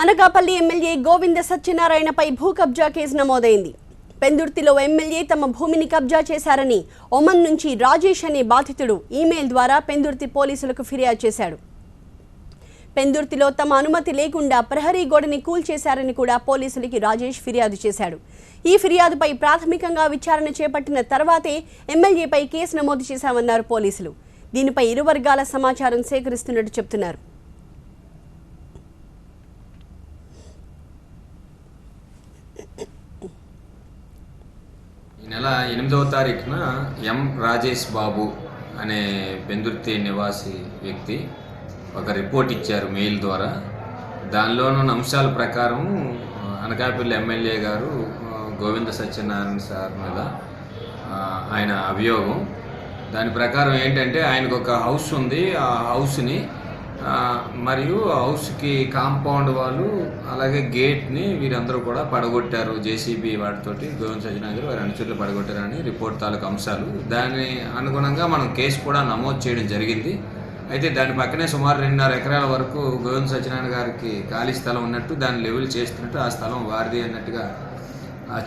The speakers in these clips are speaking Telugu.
అనకాపల్లి ఎమ్మెల్యే గోవింద సత్యనారాయణపై భూ కబ్జా కేసు నమోదైంది. పెందుర్తిలో ఎమ్మెల్యే తమ భూమిని కబ్జా చేశారని ఒమన్ నుంచి రాజేష్ అనే బాధితుడు ఈమెయిల్ ద్వారా పెందుర్తి పోలీసులకు ఫిర్యాదు చేశాడు. పెందుర్తిలో తమ అనుమతి లేకుండా ప్రహరీ గోడని కూల్చేశారని కూడా పోలీసులకి రాజేష్ ఫిర్యాదు చేశాడు. ఈ ఫిర్యాదుపై ప్రాథమికంగా విచారణ చేపట్టిన తర్వాతే ఎమ్మెల్యేపై కేసు నమోదు చేశామన్నారు పోలీసులు. దీనిపై ఇరు వర్గాల సమాచారం సేకరిస్తున్నట్టు చెబుతున్నారు. ఈ నెల 8వ తారీఖున ఎం రాజేష్ బాబు అనే పెందుర్తి నివాసి వ్యక్తి ఒక రిపోర్ట్ ఇచ్చారు మెయిల్ ద్వారా. దానిలోని అంశాల ప్రకారం అనకాపల్లి ఎమ్మెల్యే గారు గోవింద సత్యనారాయణ సార్ మీద ఆయన అభియోగం. దాని ప్రకారం ఏంటంటే ఆయనకు ఒక హౌస్ ఉంది. ఆ హౌస్ని మరియు హౌస్కి కాంపౌండ్ వాళ్ళు అలాగే గేట్ని వీరందరూ కూడా పడగొట్టారు. జేసీబీ వాటితోటి గోవింద సత్యనారాయణ వారి అనుచరులు పడగొట్టారని రిపోర్ట్ తాలూకు అంశాలు. దాని అనుగుణంగా మనం కేసు కూడా నమోదు చేయడం జరిగింది. అయితే దాని పక్కనే సుమారు 2.5 ఎకరాల వరకు గోవింద సత్యనారాయణ గారికి ఖాళీ స్థలం ఉన్నట్టు, దాన్ని లెవెల్ చేస్తున్నట్టు, ఆ స్థలం వారిది అన్నట్టుగా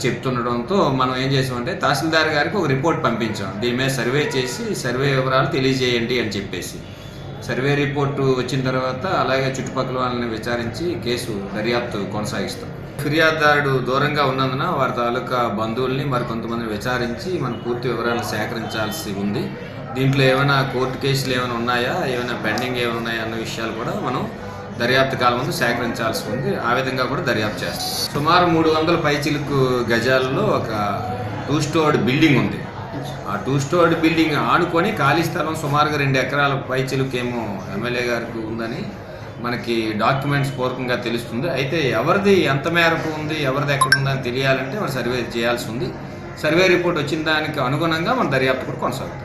చెప్తుండడంతో మనం ఏం చేసామంటే తహసీల్దార్ గారికి ఒక రిపోర్ట్ పంపించాం. దీని మీద సర్వే చేసి సర్వే వివరాలు తెలియజేయండి అని చెప్పేసి. సర్వే రిపోర్టు వచ్చిన తర్వాత అలాగే చుట్టుపక్కల వాళ్ళని విచారించి కేసు దర్యాప్తు కొనసాగిస్తాం. ఫిర్యాదుదారుడు దూరంగా ఉన్నందున వారి తాలూకా బంధువుల్ని మరికొంతమందిని విచారించి మనం పూర్తి వివరాలు సేకరించాల్సి ఉంది. దీంట్లో ఏమైనా కోర్టు కేసులు ఏమైనా ఉన్నాయా, ఏమైనా పెండింగ్ ఏమైనా ఉన్నాయా అన్న విషయాలు కూడా మనం దర్యాప్తు కాలం ముందు సేకరించాల్సి ఉంది. ఆ విధంగా కూడా దర్యాప్తు చేస్తాం. సుమారు 300 పైచిలుకు గజాలలో ఒక 2 స్టోర్డ్ బిల్డింగ్ ఉంది. ఆ 2 స్టోర్డ్ బిల్డింగ్ ఆనుకొని ఖాళీ స్థలం సుమారుగా 2 ఎకరాల పైచిలుకేమో ఎమ్మెల్యే గారికి ఉందని మనకి డాక్యుమెంట్స్ పూర్వకంగా తెలుస్తుంది. అయితే ఎవరిది ఎంత మేరకు ఉంది, ఎవరిది ఎక్కడ ఉందని తెలియాలంటే మనం సర్వే చేయాల్సి ఉంది. సర్వే రిపోర్ట్ వచ్చిన దానికి అనుగుణంగా మన దర్యాప్తు కూడా కొనసాగుతుంది.